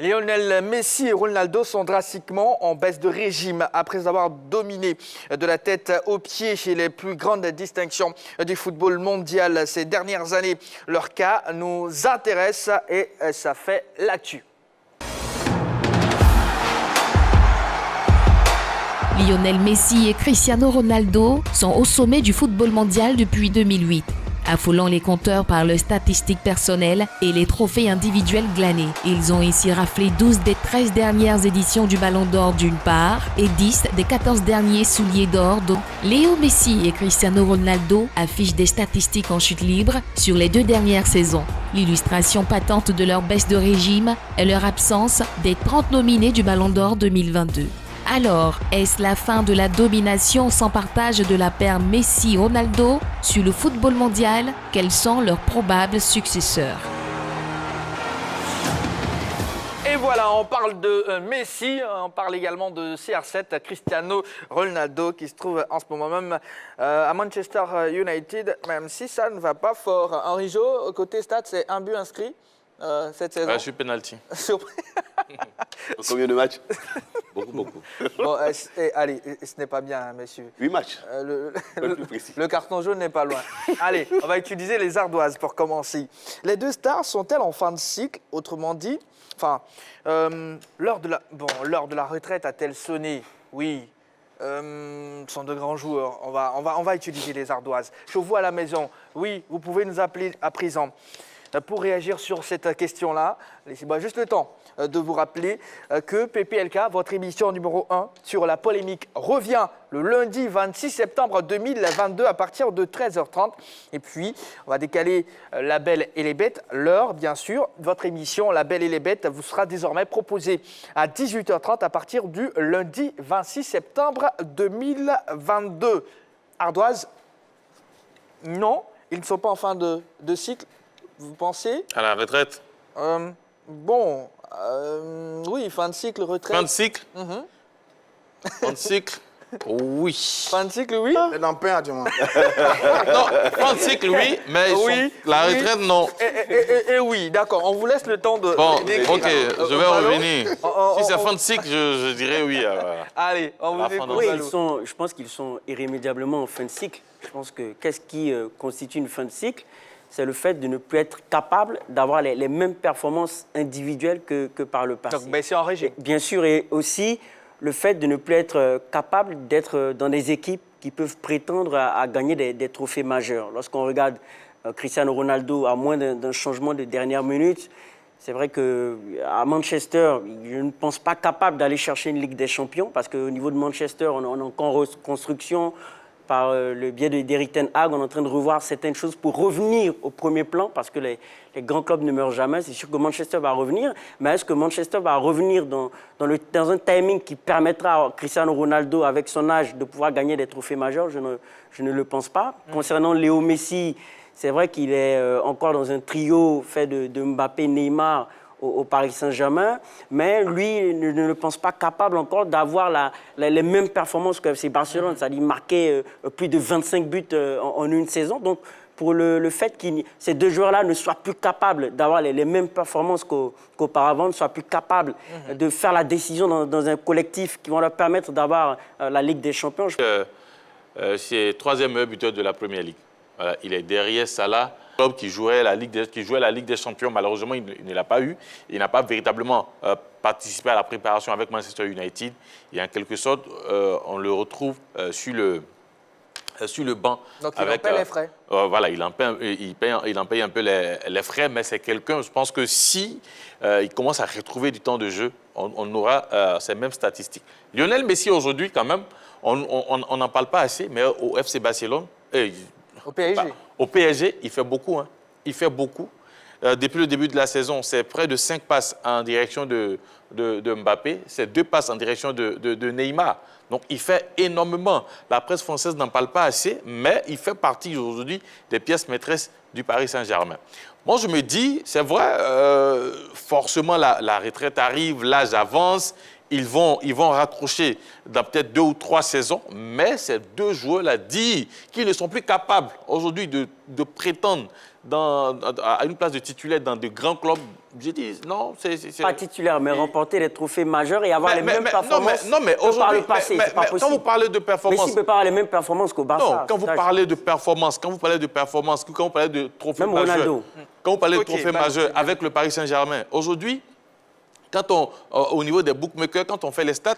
Lionel Messi et Ronaldo sont drastiquement en baisse de régime après avoir dominé de la tête aux pieds chez les plus grandes distinctions du football mondial ces dernières années. Leur cas nous intéresse et ça fait l'actu. Lionel Messi et Cristiano Ronaldo sont au sommet du football mondial depuis 2008. Affolant les compteurs par leurs statistiques personnelles et les trophées individuels glanés. Ils ont ici raflé 12 des 13 dernières éditions du Ballon d'Or d'une part et 10 des 14 derniers souliers d'or dont Léo Messi et Cristiano Ronaldo affichent des statistiques en chute libre sur les 2 dernières saisons. L'illustration patente de leur baisse de régime est leur absence des 30 nominés du Ballon d'Or 2022. Alors, est-ce la fin de la domination sans partage de la paire Messi-Ronaldo sur le football mondial? Quels sont leurs probables successeurs? Et voilà, on parle de Messi, on parle également de CR7, Cristiano Ronaldo, qui se trouve en ce moment même à Manchester United, même si ça ne va pas fort. Henri Jo, côté stats, c'est un but inscrit cette saison. Je suis penalty. Combien de matchs? Beaucoup. Bon, allez, ce n'est pas bien, hein, messieurs. 8 matchs. Le carton jaune n'est pas loin. Allez, on va utiliser les ardoises pour commencer. Les deux stars sont-elles en fin de cycle? Autrement dit, l'heure de la retraite a-t-elle sonné? Oui. Sont de grands joueurs. On va utiliser les ardoises. Je vous vois à la maison. Oui, vous pouvez nous appeler à présent. Pour réagir sur cette question-là, laissez-moi juste le temps de vous rappeler que PPLK, votre émission numéro 1 sur la polémique, revient le lundi 26 septembre 2022 à partir de 13h30. Et puis, on va décaler La Belle et les Bêtes. L'heure, bien sûr, votre émission La Belle et les Bêtes vous sera désormais proposée à 18h30 à partir du lundi 26 septembre 2022. Ardoise? Non, ils ne sont pas en fin de cycle. Vous pensez? À la retraite? Oui, fin de cycle, retraite. Fin de cycle? Fin de cycle? Oui. Fin de cycle, oui. Non, pas du moins. Non, fin de cycle, oui, mais la retraite, non. Et oui, d'accord, on vous laisse le temps de... Bon, ok, je vais revenir. Si c'est fin de cycle, je dirais oui. Allez, on vous écoute. Oui, je pense qu'ils sont irrémédiablement en fin de cycle. Je pense que qu'est-ce qui constitue une fin de cycle? C'est le fait de ne plus être capable d'avoir les mêmes performances individuelles que par le passé. Donc, baisser en régime. Bien sûr, et aussi le fait de ne plus être capable d'être dans des équipes qui peuvent prétendre à gagner des trophées majeurs. Lorsqu'on regarde Cristiano Ronaldo, à moins d'un changement de dernière minute, c'est vrai qu'à Manchester, je ne pense pas capable d'aller chercher une Ligue des Champions parce qu'au niveau de Manchester, on est encore en reconstruction. Par le biais d'Eric Ten Hag, on est en train de revoir certaines choses pour revenir au premier plan, parce que les grands clubs ne meurent jamais. C'est sûr que Manchester va revenir, mais est-ce que Manchester va revenir dans un timing qui permettra à Cristiano Ronaldo, avec son âge, de pouvoir gagner des trophées majeurs? Je ne le pense pas. Concernant Léo Messi, c'est vrai qu'il est encore dans un trio fait de Mbappé, Neymar, au Paris Saint-Germain, mais lui ne le pense pas capable encore d'avoir les mêmes performances que FC Barcelone, c'est-à-dire marquer plus de 25 buts en une saison. Donc, pour le fait que ces deux joueurs-là ne soient plus capables d'avoir les mêmes performances qu'auparavant, ne soient plus capables de faire la décision dans un collectif qui va leur permettre d'avoir la Ligue des Champions. C'est le troisième meilleur buteur de la Première Ligue. Voilà, il est derrière Salah. Club qui jouait la Ligue des Champions, malheureusement, il ne l'a pas eu. Il n'a pas véritablement participé à la préparation avec Manchester United. Et en quelque sorte, on le retrouve sur le banc. Donc, il en paie les frais. Voilà, il en paye un peu les frais, mais c'est quelqu'un, je pense que si il commence à retrouver du temps de jeu, on aura ces mêmes statistiques. Lionel Messi, aujourd'hui, quand même, on n'en parle pas assez, mais au FC Barcelone... Au PSG. Au PSG, il fait beaucoup. Hein. Il fait beaucoup. Depuis le début de la saison, c'est près de 5 passes en direction de Mbappé. C'est 2 passes en direction de Neymar. Donc, il fait énormément. La presse française n'en parle pas assez, mais il fait partie aujourd'hui des pièces maîtresses du Paris Saint-Germain. Moi, je me dis, c'est vrai, forcément, la retraite arrive, l'âge avance, ils vont raccrocher dans peut-être 2 ou 3 saisons, mais ces deux joueurs-là disent qu'ils ne sont plus capables aujourd'hui de prétendre à une place de titulaire dans de grands clubs. J'ai dit non, c'est... Pas titulaire, mais remporter les trophées majeurs et avoir les mêmes performances que par le passé. C'est pas possible. Quand vous parlez de performance... Messi ne peut pas avoir les mêmes performances qu'au Barça. Non, quand vous parlez de performance, quand vous parlez de trophées même majeurs, Ronaldo. quand vous parlez de trophées majeurs avec le Paris Saint-Germain, aujourd'hui, au niveau des bookmakers, quand on fait les stats,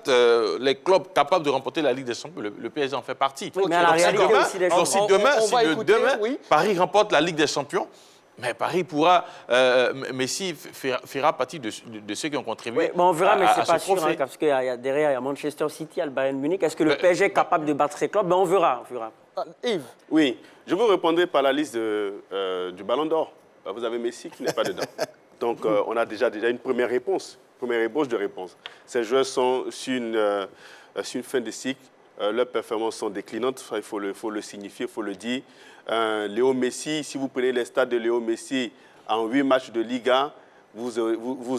les clubs capables de remporter la Ligue des Champions, le PSG en fait partie. Oui, mais à la réalité aussi, les donc si demain, on va écouter, oui. Paris remporte la Ligue des Champions, mais Paris pourra, Messi fera partie de ceux qui ont contribué. Oui, bon, on verra, mais à c'est pas ce sûr, trophée. hein, parce que derrière, il y a Manchester City, il y a le Bayern Munich. Est-ce que le PSG est capable de battre ces clubs? On verra. Yves. Oui, je vous répondrai par la liste du Ballon d'Or. Vous avez Messi qui n'est pas dedans. Donc, on a déjà une première réponse. Première ébauche de réponse. Ces joueurs sont sur une fin de cycle. Leurs performances sont déclinantes. Il faut le signifier, il faut le dire. Léo Messi, si vous prenez les stats de Léo Messi en 8 matchs de Liga, vous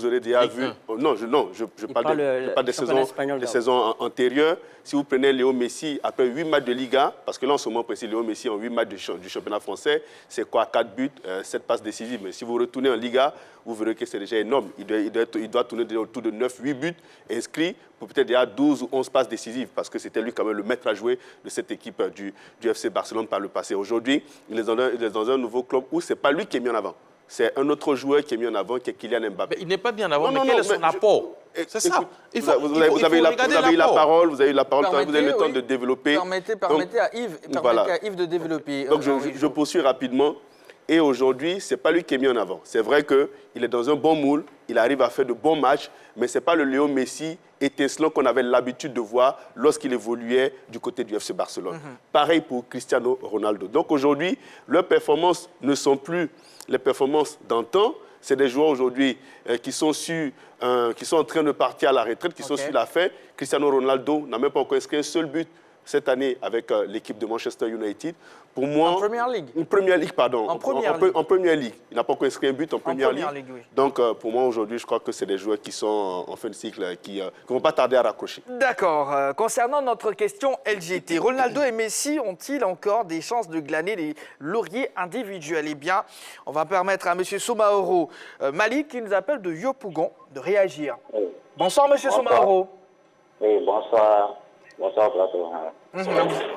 aurez déjà vu... je parle des saisons antérieures. Si vous prenez Léo Messi, après 8 matchs de Liga, parce que là, en ce moment précis, Léo Messi, en 8 matchs du championnat français, c'est quoi? 4 buts, 7 passes décisives. Mais si vous retournez en Liga, vous verrez que c'est déjà énorme. Il doit tourner autour de 9-8 buts inscrits pour peut-être déjà 12 ou 11 passes décisives, parce que c'était lui quand même le maître à jouer de cette équipe du FC Barcelone par le passé. Aujourd'hui, il est dans un nouveau club où ce n'est pas lui qui est mis en avant. C'est un autre joueur qui est mis en avant, qui est Kylian Mbappé. Mais il n'est pas bien en avant, mais quel est son apport? C'est ça. Vous avez eu la parole, vous avez eu le temps de développer. Permettez à Yves de développer. Donc je poursuis rapidement. Et aujourd'hui, ce n'est pas lui qui est mis en avant. C'est vrai qu'il est dans un bon moule, il arrive à faire de bons matchs, mais ce n'est pas le Léo Messi étincelant qu'on avait l'habitude de voir lorsqu'il évoluait du côté du FC Barcelone. Pareil pour Cristiano Ronaldo. Donc aujourd'hui, leurs performances ne sont plus les performances d'antan. C'est des joueurs aujourd'hui qui sont en train de partir à la retraite, qui sont sur la fin. Cristiano Ronaldo n'a même pas encore inscrit un seul but cette année avec l'équipe de Manchester United. Pour moi, en Première Ligue. En Première Ligue, pardon. En Première Ligue. Il n'a pas encore inscrit un but en Première Ligue. Oui. Donc, pour moi, aujourd'hui, je crois que c'est des joueurs qui sont en fin de cycle, qui ne vont pas tarder à raccrocher. D'accord. Concernant notre question LGT, Ronaldo et Messi ont-ils encore des chances de glaner les lauriers individuels? Eh bien, on va permettre à M. Soumaoro Malik, qui nous appelle de Yopougon, de réagir. Oui. Bonsoir, M. Soumaoro. Oui, bonsoir. Bonsoir, plateau.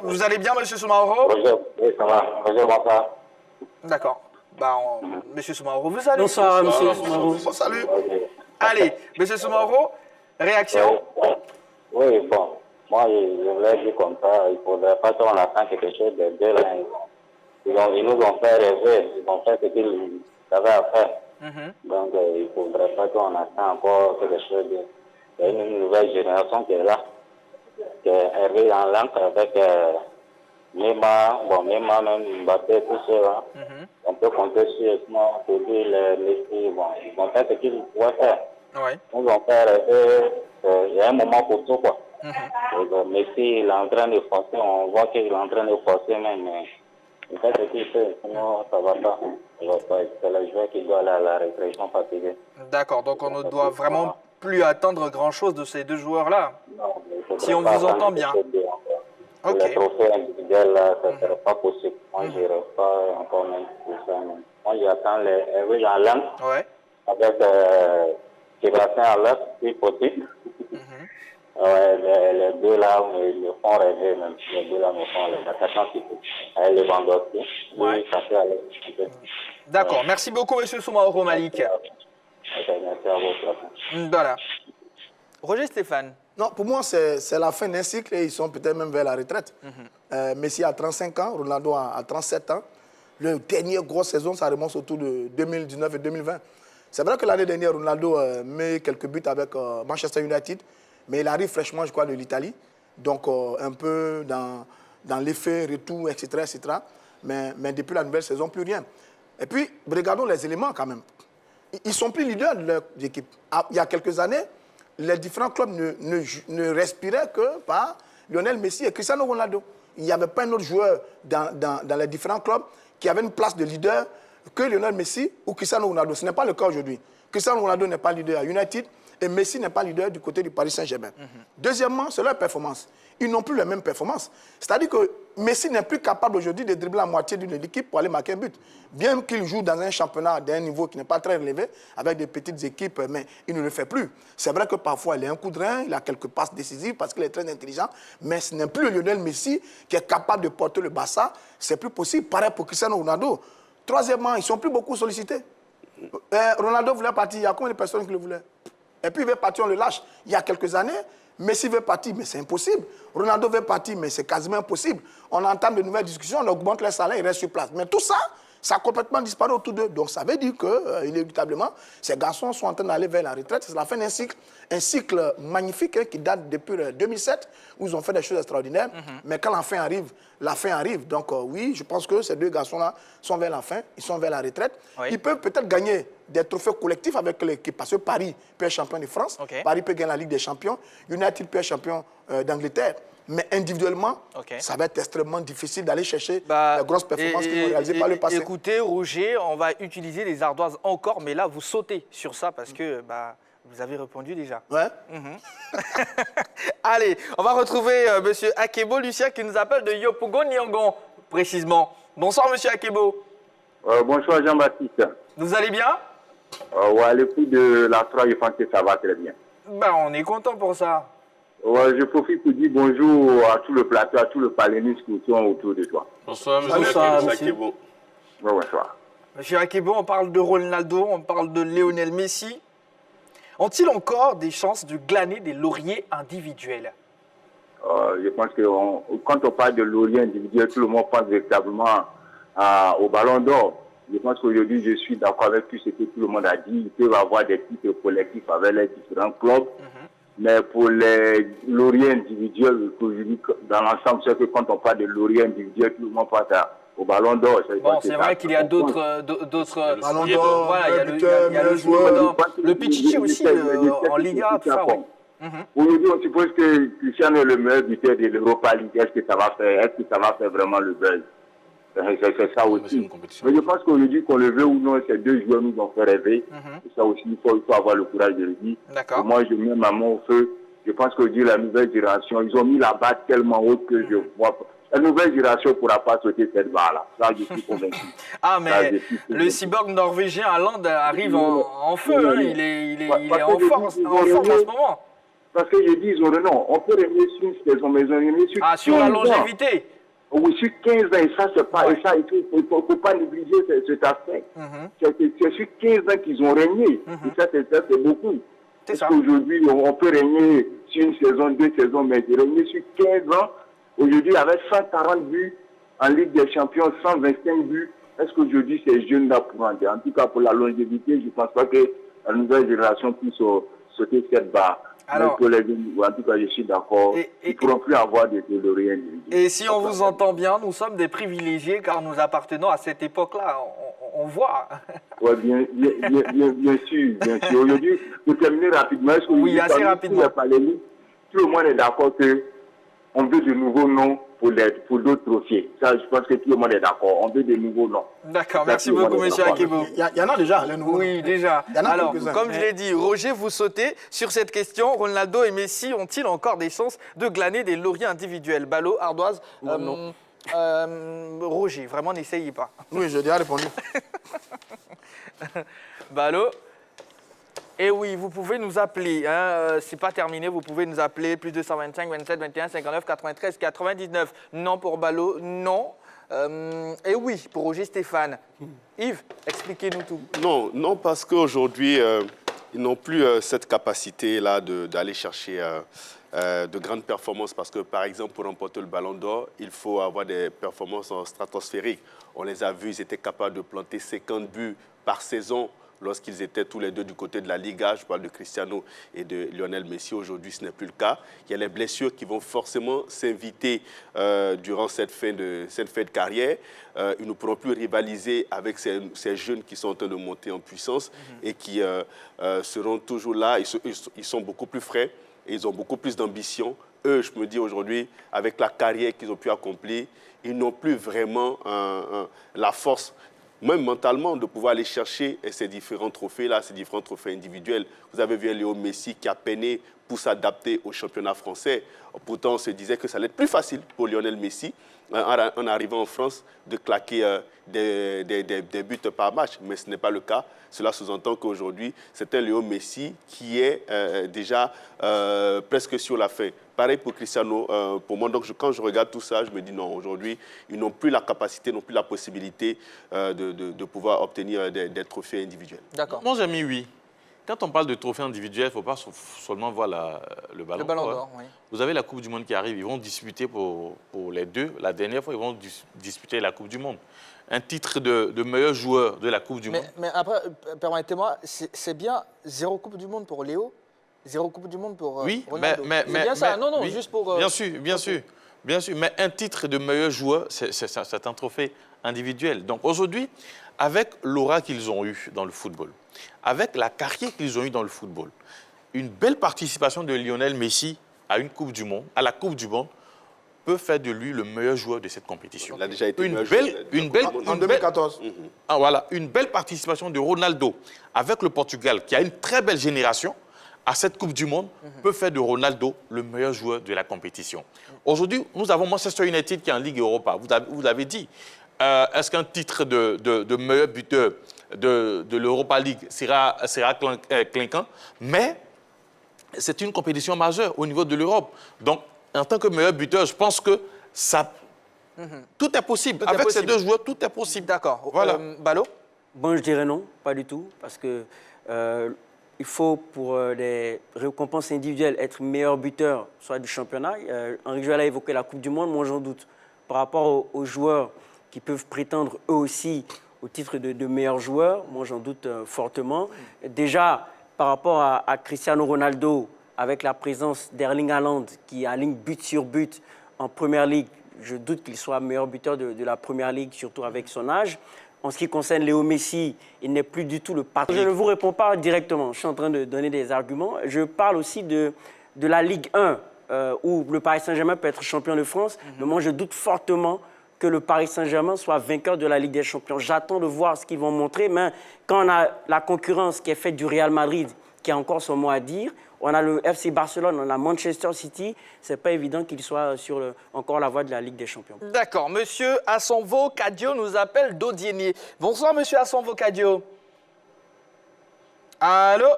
Vous allez bien, M. Soumaoro? Bonjour, oui, ça va. Bonjour, bonsoir. D'accord. M. Soumaoro, vous allez? Bonsoir, M. Soumaoro. Salut. Okay. Allez, M. Soumaoro, réaction? Oui, bon. Moi, je voulais dire comme ça, il ne faudrait pas qu'on attende quelque chose de deux là. Ils nous ont fait rêver, ils ont fait ce qu'ils avaient à faire. Donc, il ne faudrait pas qu'on attende encore quelque chose de... Il y a une nouvelle génération qui est là, qui est arrivée en langue avec Neymar, Neymar même, Mbappé, tout ça. On peut compter sur moi pour dire les Messi, ils vont faire ce qu'ils pouvaient faire. Ouais. Ils vont faire rêver, il y a un moment pour tout, quoi. Messi, il est en train de forcer, on voit qu'il est en train de forcer même, mais il fait ce qu'il fait, sinon ça ne va pas. C'est le joueur qui doit aller à la retraite, ils sont fatigués. D'accord, donc on ne doit vraiment plus attendre grand-chose de ces deux joueurs-là. Si on pas vous entend bien. Pour les trophées individuels, là, ça ne serait pas possible. Moi, je n'irai pas encore même pour ça. Moi, j'attends les Hervé en langue avec Sébastien Alès, puis possible. Les deux là me font rêver même. Les deux là me font rêver. L'attaquant avec le Lewandowski. Oui, ça fait aller. D'accord, merci beaucoup, M. Soumaoro Malik. Merci à vous. Voilà. Roger Stéphane. Non, pour moi, c'est la fin d'un cycle et ils sont peut-être même vers la retraite. Messi a 35 ans, Ronaldo a 37 ans. Le dernier grosse saison, ça remonte autour de 2019 et 2020. C'est vrai que l'année dernière, Ronaldo met quelques buts avec Manchester United, mais il arrive fraîchement, je crois, de l'Italie. Donc, un peu dans l'effet, retour, etc., etc. Mais depuis la nouvelle saison, plus rien. Et puis, regardons les éléments quand même. Ils ne sont plus leaders de leur équipe. Il y a quelques années, les différents clubs ne respiraient que par Lionel Messi et Cristiano Ronaldo. Il n'y avait pas un autre joueur dans les différents clubs qui avait une place de leader que Lionel Messi ou Cristiano Ronaldo. Ce n'est pas le cas aujourd'hui. Cristiano Ronaldo n'est pas leader à United Et Messi n'est pas leader du côté du Paris Saint-Germain. Deuxièmement, c'est leur performance. Ils n'ont plus la même performance. C'est-à-dire que Messi n'est plus capable aujourd'hui de dribbler la moitié d'une équipe pour aller marquer un but. Bien qu'il joue dans un championnat d'un niveau qui n'est pas très relevé, avec des petites équipes, mais il ne le fait plus. C'est vrai que parfois, il a un coup de rein, il a quelques passes décisives parce qu'il est très intelligent, mais ce n'est plus Lionel Messi qui est capable de porter le Barça. C'est plus possible. Pareil pour Cristiano Ronaldo. Troisièmement, ils ne sont plus beaucoup sollicités. Ronaldo voulait partir, il y a combien de personnes qui le voulaient? Et puis il veut partir, on le lâche. Il y a quelques années, Messi veut partir, mais c'est impossible. Ronaldo veut partir, mais c'est quasiment impossible. On entame de nouvelles discussions, on augmente les salaires, il reste sur place. Mais tout ça, ça a complètement disparu autour d'eux. Donc ça veut dire que, inévitablement, ces garçons sont en train d'aller vers la retraite. C'est la fin d'un cycle, un cycle magnifique qui date depuis 2007, où ils ont fait des choses extraordinaires. Mais quand la fin arrive. Donc oui, je pense que ces deux garçons-là sont vers la fin, ils sont vers la retraite. Oui. Ils peuvent peut-être gagner des trophées collectifs avec l'équipe, parce que Paris peut être champion de France, Paris peut gagner la Ligue des Champions, United peut être champion d'Angleterre. Mais individuellement, ça va être extrêmement difficile d'aller chercher les grosses performances qu'ils ont réalisées par le passé. Écoutez, Roger, on va utiliser les ardoises encore, mais là, vous sautez sur ça parce que vous avez répondu déjà. Ouais. Allez, on va retrouver Monsieur Akebo Lucien qui nous appelle de Yopougon Nyongon, précisément. Bonsoir, Monsieur Akebo. Bonsoir, Jean-Baptiste. Vous allez bien? Ouais, le coup de la 3, je pense que ça va très bien. On est content pour ça. Ouais, je profite pour dire bonjour à tout le plateau, à tout le palénisme qui sont autour de toi. Bonsoir, Monsieur. Bonsoir. Monsieur Akebo, on parle de Ronaldo, on parle de Lionel Messi. Ont-ils encore des chances de glaner des lauriers individuels? Je pense que quand on parle de lauriers individuels, tout le monde pense véritablement au Ballon d'Or. Je pense qu'aujourd'hui, je suis d'accord avec tout ce que tout le monde a dit. Ils peuvent avoir des titres collectifs avec les différents clubs. Mais pour les lauriers individuels, dans l'ensemble, c'est que quand on parle de lauriers individuels, tout le monde pense au Ballon d'Or. Bon, c'est vrai qu'il y a d'autres Ballon d'Or, voilà, il y a le joueur, le Pichichi aussi en Liga, tout ça. Aujourd'hui, on suppose que Cristiano est le meilleur buteur de l'Europa League. Est-ce que ça va faire vraiment le buzz? C'est ça aussi. Mais je pense qu'aujourd'hui, qu'on le veut ou non, ces deux joueurs nous ont fait rêver. Et ça aussi, il faut avoir le courage de le dire. D'accord. Moi, je mets ma main au feu. Je pense qu'aujourd'hui, la nouvelle génération, ils ont mis la barre tellement haute que je vois pas. La nouvelle génération ne pourra pas sauter cette barre-là. Ça, je suis convaincu. Mais le cyborg norvégien Haaland arrive en feu. Il est en forme en ce moment. Parce que je dis, ils ont non. On peut revenir sur une saison, mais ils ont revenir sur la longévité. Oui, sur 15 ans, et ça, c'est pas, et ça, il ne faut pas négliger cet aspect. C'est sur 15 ans qu'ils ont régné. Et ça, c'est beaucoup. Parce qu'aujourd'hui, on peut régner sur une saison, 2 saisons, mais régner sur 15 ans, aujourd'hui, avec 140 buts en Ligue des Champions, 125 buts, est-ce qu'aujourd'hui, ces jeunes-là pourront en tout cas, pour la longévité, je ne pense pas que la nouvelle génération puisse sauter cette barre. Alors, en tout cas, je suis d'accord. Ils ne pourront plus avoir de lauriers individuels. Et si on vous entend bien, nous sommes des privilégiés car nous appartenons à cette époque-là. On voit. Oui, bien sûr. Aujourd'hui, pour terminer rapidement, est-ce que assez rapidement. Tout le monde est d'accord qu'on veut de nouveaux noms pour d'autres trophées. Ça, je pense que tout le monde est d'accord. On veut de nouveaux noms. D'accord, merci beaucoup, M. Akebo. Il y en a déjà, les nouveaux. Oui, déjà. Alors, comme je je l'ai dit, Roger, vous sautez sur cette question. Ronaldo et Messi ont-ils encore des chances de glaner des lauriers individuels? Ballot, ardoise, non. Roger, vraiment, n'essayez pas. Oui, j'ai déjà répondu. Ballot. Et oui, vous pouvez nous appeler. C'est pas terminé, vous pouvez nous appeler. Plus 225, 27, 21, 59, 93, 99. Non pour Ballot, non. Et oui, pour Roger Stéphane. Yves, expliquez-nous tout. Non, parce qu'aujourd'hui, ils n'ont plus cette capacité-là d'aller chercher de grandes performances. Parce que, par exemple, pour remporter le Ballon d'Or, il faut avoir des performances stratosphériques. On les a vus, ils étaient capables de planter 50 buts par saison lorsqu'ils étaient tous les deux du côté de la Liga. Je parle de Cristiano et de Lionel Messi. Aujourd'hui, ce n'est plus le cas. Il y a les blessures qui vont forcément s'inviter durant cette fin de carrière. Ils ne pourront plus rivaliser avec ces jeunes qui sont en train de monter en puissance et qui seront toujours là. Ils sont beaucoup plus frais et ils ont beaucoup plus d'ambition. Eux, je me dis aujourd'hui, avec la carrière qu'ils ont pu accomplir, ils n'ont plus vraiment la force même mentalement, de pouvoir aller chercher ces différents trophées-là, ces différents trophées individuels. Vous avez vu Léo Messi qui a peiné pour s'adapter au championnat français. Pourtant, on se disait que ça allait être plus facile pour Lionel Messi, en arrivant en France, de claquer des buts par match. Mais ce n'est pas le cas. Cela sous-entend qu'aujourd'hui, c'est un Léo Messi qui est déjà presque sur la fin. Pareil pour Cristiano, pour moi. Donc, quand je regarde tout ça, je me dis non, aujourd'hui, ils n'ont plus la capacité, n'ont plus la possibilité de pouvoir obtenir des trophées individuels. D'accord. Moi, j'ai mis oui. Quand on parle de trophées individuels, il ne faut pas seulement voir le ballon. Le ballon d'or, oui. Vous avez la Coupe du Monde qui arrive. Ils vont disputer pour les deux. La dernière fois, ils vont disputer la Coupe du Monde. Un titre de meilleur joueur de la Coupe du Monde. Mais après, permettez-moi, c'est bien 0 Coupe du Monde pour Léo, 0 Coupe du Monde pour Ronaldo. Mais c'est bien ça. Non, oui, juste pour... Bien sûr. Mais un titre de meilleur joueur, c'est un trophée individuel. Donc aujourd'hui, avec l'aura qu'ils ont eue dans le football, avec la carrière qu'ils ont eue dans le football, une belle participation de Lionel Messi à la Coupe du Monde peut faire de lui le meilleur joueur de cette compétition. Il a déjà été en 2014. Voilà, une belle participation de Ronaldo avec le Portugal, qui a une très belle génération, à cette Coupe du Monde, peut faire de Ronaldo le meilleur joueur de la compétition. Aujourd'hui, nous avons Manchester United qui est en Ligue Europa. Vous l'avez dit. Est-ce qu'un titre de meilleur buteur de l'Europa League sera clinquant? Mais c'est une compétition majeure au niveau de l'Europe. Donc, en tant que meilleur buteur, je pense que tout est possible. Avec ces deux joueurs, tout est possible. D'accord. Voilà. Ballot? Bon, je dirais non, pas du tout, parce que il faut, pour les récompenses individuelles, être meilleur buteur, soit du championnat. Henri Joël a évoqué la Coupe du Monde, moi j'en doute. Par rapport aux joueurs qui peuvent prétendre eux aussi au titre de meilleur joueur, moi j'en doute fortement. Déjà, par rapport à Cristiano Ronaldo, avec la présence d'Erling Haaland, qui aligne but sur but en Première Ligue, je doute qu'il soit meilleur buteur de la Première Ligue, surtout avec son âge. En ce qui concerne Léo Messi, il n'est plus du tout le patron. Je ne vous réponds pas directement, je suis en train de donner des arguments. Je parle aussi de la Ligue 1, où le Paris Saint-Germain peut être champion de France, mais moi je doute fortement que le Paris Saint-Germain soit vainqueur de la Ligue des Champions. J'attends de voir ce qu'ils vont montrer, mais quand on a la concurrence qui est faite du Real Madrid, qui a encore son mot à dire, on a le FC Barcelone, on a Manchester City, ce n'est pas évident qu'il soit sur encore la voie de la Ligue des Champions. D'accord. Monsieur Assanvo Kadio nous appelle d'Audienier. Bonsoir, monsieur Assanvo Kadio. Allô?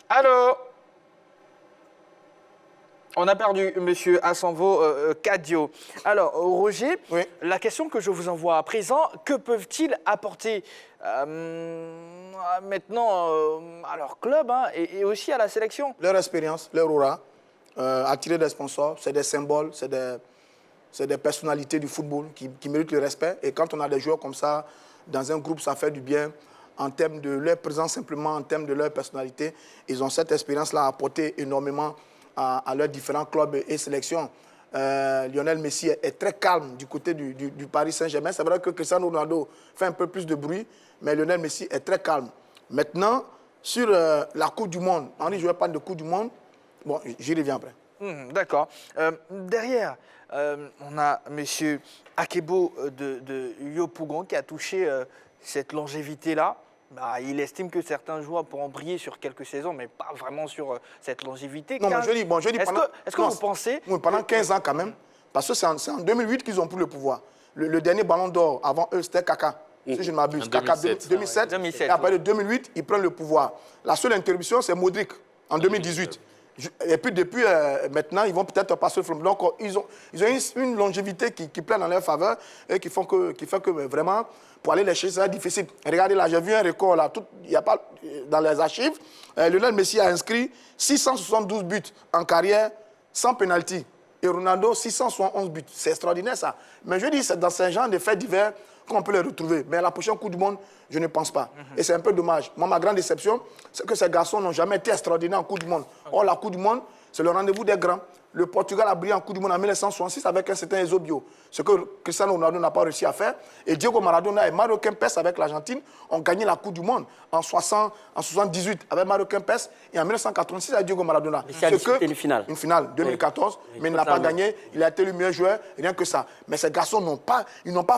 Allô? On a perdu monsieur Assanvo Kadio. Alors, Roger, Oui. la question que je vous envoie à présent, que peuvent-ils apporter maintenant à leur club et aussi à la sélection? Leur expérience, leur aura, attirer des sponsors, c'est des symboles, c'est des personnalités du football qui méritent le respect. Et quand on a des joueurs comme ça, dans un groupe, ça fait du bien en termes de leur présence, simplement en termes de leur personnalité. Ils ont cette expérience-là à apporter énormément à leurs différents clubs et sélections. Lionel Messi est très calme du côté du Paris Saint-Germain. C'est vrai que Cristiano Ronaldo fait un peu plus de bruit, mais Lionel Messi est très calme. Maintenant, sur la Coupe du Monde, Henri, je vais parler de Coupe du Monde. Bon, j'y reviens après. D'accord. Derrière, on a M. Akebo de Yopougon qui a touché cette longévité-là. Bah, il estime que certains joueurs pourront briller sur quelques saisons, mais pas vraiment sur cette longévité. Non, mais je dis est-ce que vous pensez... Oui, pendant 15 ans quand même, parce que c'est en 2008 qu'ils ont pris le pouvoir. Le dernier ballon d'or avant eux, c'était Kaka, si je ne m'abuse. Kaka 2007. Et après, en 2008, ils prennent le pouvoir. La seule interruption, c'est Modric, en 2018. Et puis depuis maintenant, ils vont peut-être passer le fleuve. Donc ils ont une longévité qui plaît dans leur faveur et qui fait que vraiment, pour aller les chercher, c'est difficile. Regardez là, j'ai vu un record là, il n'y a pas dans les archives. Lionel Messi a inscrit 672 buts en carrière sans pénalty. Et Ronaldo, 671 buts. C'est extraordinaire ça. Mais je dis, c'est dans ce genre de faits divers qu'on peut les retrouver. Mais à la prochaine Coupe du Monde, je ne pense pas. Et c'est un peu dommage. Moi, ma grande déception, c'est que ces garçons n'ont jamais été extraordinaires en Coupe du Monde. Or, la Coupe du Monde, c'est le rendez-vous des grands. le Portugal a brillé en Coupe du Monde en 1966 avec un certain Eusebio. Ce que Cristiano Ronaldo n'a pas réussi à faire. Et Diego Maradona et Mario Kempes avec l'Argentine ont gagné la Coupe du Monde en 78 avec Mario Kempes et en 1986 avec Diego Maradona. Il a disputé une finale. Une finale, 2014, oui. mais il n'a pas gagné. Il a été le meilleur joueur, rien que ça. Mais ces garçons n'ont pas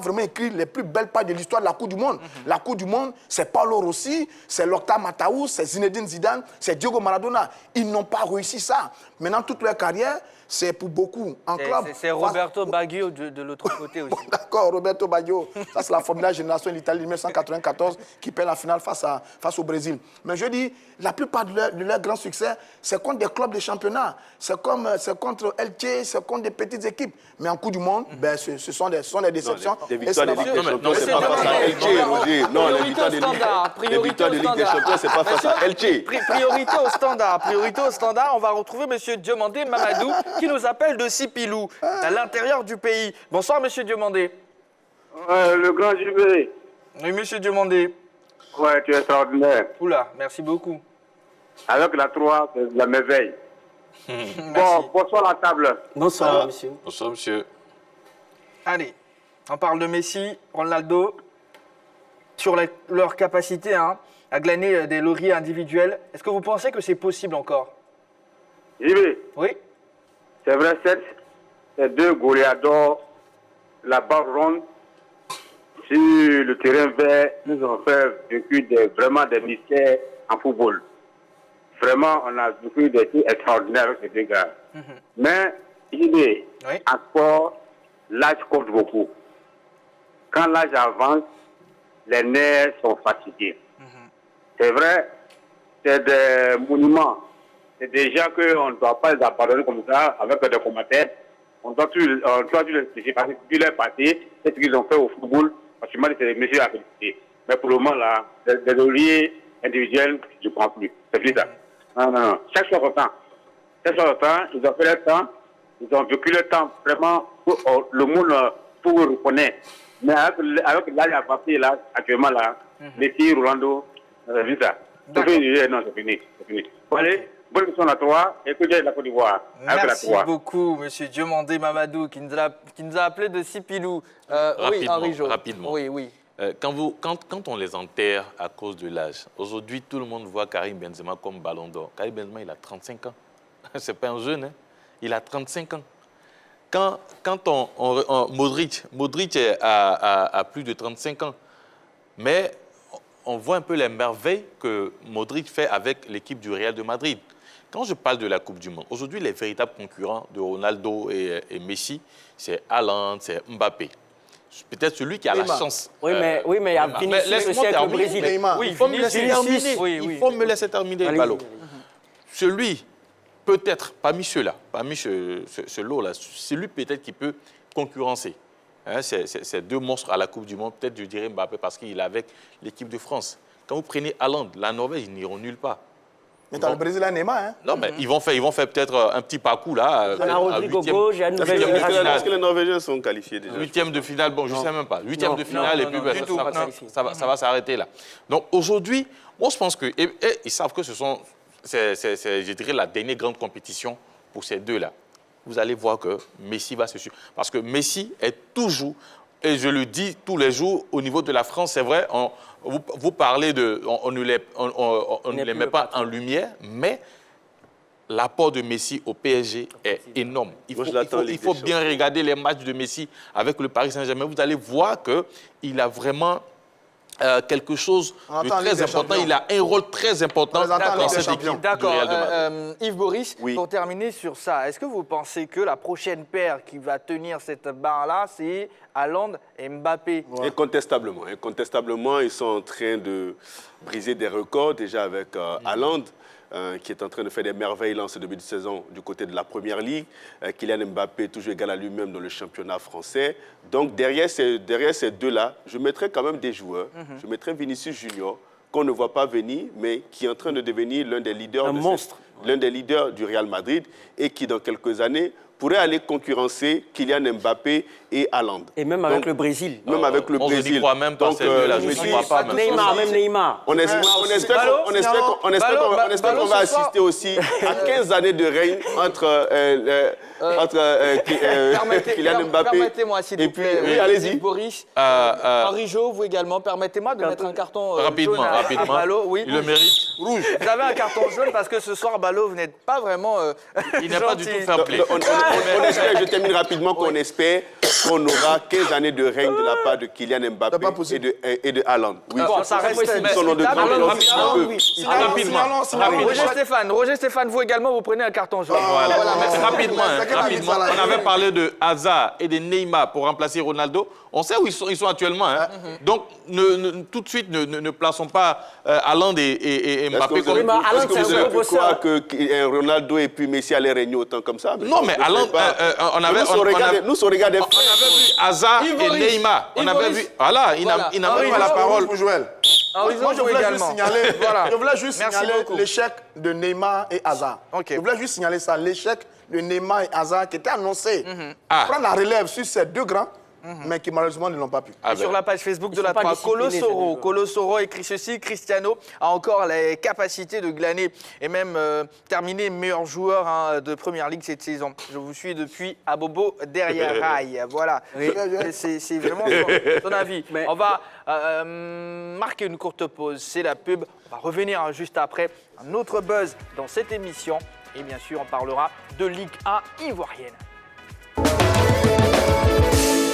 vraiment écrit les plus belles pages de l'histoire de la Coupe du Monde. La Coupe du Monde, c'est Paulo Rossi, c'est Lothar Matthäus, c'est Zinedine Zidane, c'est Diego Maradona. Ils n'ont pas réussi ça. Maintenant, toute leur carrière, c'est pour beaucoup en club. C'est Roberto Baggio de l'autre côté aussi. Bon, d'accord, Roberto Baggio. Ça, c'est la formidable génération de l'Italie de 1994 qui perd la finale face au Brésil. Mais je dis, la plupart de leur grand succès, c'est contre des clubs de championnat. C'est contre Elche, c'est contre des petites équipes. Mais en Coupe du Monde, ce sont des déceptions. Des victoires de Ligue des Champions, c'est pas face à Elche, Roger. Non, les victoires de Ligue des Champions, c'est pas face à Elche. Priorité au standard. Priorité au standard. On va retrouver M. Diomandé Mamadou qui nous appelle de Sipilou, à l'intérieur du pays. Bonsoir, M. Diomandé. Le grand jubilé. Oui, M. Diomandé. Ouais, tu es extraordinaire. Oula, merci beaucoup. Avec la 3, c'est de la merveille. Bon, bonsoir la table. Bonsoir, monsieur. Bonsoir, monsieur. Allez, on parle de Messi, Ronaldo, sur leur capacité à glaner des lauriers individuels. Est-ce que vous pensez que c'est possible encore? JB, Oui. c'est vrai, ces deux goléadors, la barre ronde, sur le terrain vert, nous ont fait vraiment des mystères en football. Vraiment, on a vécu des trucs extraordinaires avec ces deux gars. Mais, JB, en sport, l'âge compte beaucoup. Quand l'âge avance, les nerfs sont fatigués. C'est vrai, c'est des monuments. C'est des gens qu'on ne doit pas les abandonner comme ça, avec des commentaires. On doit tout les expliquer, parce que depuis leur passé, c'est ce qu'ils ont fait au football, franchement, c'est des messieurs à féliciter. Mais pour le moment, là, des lauriers individuels, je ne prends plus. C'est plus ça. Non. Chaque chose au temps. Ils ont fait leur temps, ils ont vécu leur temps, vraiment, le monde pour le reconnaître. Mais avec l'âge avancé, là, actuellement, là, Messi, Rolando, c'est plus ça. Non, c'est fini. Bon, allez. Bonne question à toi et que j'ai la Côte d'Ivoire. Merci beaucoup, M. Diomandé Mamadou, qui nous a appelé de Sipilou. Oui, Henri Jo. Rapidement. Oui. Quand on les enterre à cause de l'âge, aujourd'hui, tout le monde voit Karim Benzema comme ballon d'or. Karim Benzema, il a 35 ans. Ce n'est pas un jeune, hein. Il a 35 ans. Quand Modric a plus de 35 ans. Mais on voit un peu les merveilles que Modric fait avec l'équipe du Real de Madrid. Quand je parle de la Coupe du Monde, aujourd'hui, les véritables concurrents de Ronaldo et Messi, c'est Haaland, c'est Mbappé. Peut-être celui qui a la chance. Oui, mais il y a Vinicius aussi avec le Brésil. Oui, il faut me laisser terminer. Il faut me laisser terminer, Ballot. Celui, peut-être, parmi ceux-là, parmi ce lot-là, celui peut-être qui peut concurrencer. Ces deux monstres à la Coupe du Monde, peut-être je dirais Mbappé parce qu'il est avec l'équipe de France. Quand vous prenez Haaland, la Norvège, ils n'iront nulle part. Mais dans le Brésil, là, Neymar, hein? Non, mais ils vont faire peut-être un petit parcours là. Rodrigo Gauche, il y a une nouvelle génération. Est-ce que les Norvégiens sont qualifiés déjà? Huitième de finale, bon, je ne sais même pas. Huitième de finale, et puis ça va s'arrêter là. Donc aujourd'hui, moi je pense que ils savent que je dirais, la dernière grande compétition pour ces deux-là. Vous allez voir que Messi va se suivre. Parce que Messi est toujours, et je le dis tous les jours, au niveau de la France, c'est vrai, vous parlez de... On ne les met pas en lumière, mais l'apport de Messi au PSG est énorme. Il faut bien regarder les matchs de Messi avec le Paris Saint-Germain. Vous allez voir qu'il a vraiment quelque chose de très important. Il a un rôle très important dans cette équipe. D'accord. Yves Boris, pour terminer sur ça, est-ce que vous pensez que la prochaine paire qui va tenir cette barre-là, c'est Haaland et Mbappé? Incontestablement. Incontestablement, ils sont en train de briser des records, déjà avec Haaland, qui est en train de faire des merveilles là en ce début de saison du côté de la Première Ligue. Kylian Mbappé, toujours égal à lui-même dans le championnat français. Donc, derrière ces deux-là, je mettrais quand même des joueurs. Je mettrais Vinicius Junior, qu'on ne voit pas venir, mais qui est en train de devenir l'un des leaders, l'un des leaders du Real Madrid et qui, dans quelques années, pourrait aller concurrencer Kylian Mbappé et Haaland. Et même avec le Brésil. Même avec le Brésil. On ne croit même pas, c'est là, je ne crois pas. Neymar, même Neymar. On espère qu'on va assister aussi à 15 années de règne entre Kylian Mbappé Permettez-moi, s'il vous plaît. Oui, allez-y. Boris, Henri Jo, vous également, permettez-moi de mettre un carton jaune à Ballot. Oui. Il le mérite. Rouge. Vous avez un carton jaune parce que ce soir, Ballot, vous n'êtes pas vraiment il n'est pas du tout fair play. On espère, je termine rapidement, qu'on espère qu'on aura 15 années de règne de la part de Kylian Mbappé et de Haaland. Oui, bon, ça reste rapidement. Roger Stéphane, vous également, vous prenez un carton jaune. Voilà, rapidement. On avait parlé de Hazard et de Neymar pour remplacer Ronaldo. On sait où ils sont actuellement. Hein. Donc, tout de suite, ne plaçons pas Haaland et Mbappé comme... Est-ce que vous avez pu croire que Ronaldo et puis Messi allaient régner autant comme ça? Non, mais Haaland, on avait vu Hazard et Neymar. On avait vu... Voilà, il n'a même pas la parole. Pour Joël. Moi, je voulais juste signaler l'échec de Neymar et Hazard. Je voulais juste signaler ça, l'échec de Neymar et Hazard qui était annoncé. Prendre la relève sur ces deux grands, mais qui malheureusement ne l'ont pas pu. Sur la page Facebook de la 3, Colo-Soro écrit ceci: Cristiano a encore les capacités de glaner et même terminer meilleur joueur de Première Ligue cette saison. Je vous suis depuis Abobo derrière Rail. Voilà, c'est vraiment son avis. On va marquer une courte pause, c'est la pub. On va revenir juste après. Un autre buzz dans cette émission et bien sûr on parlera de Ligue 1 ivoirienne.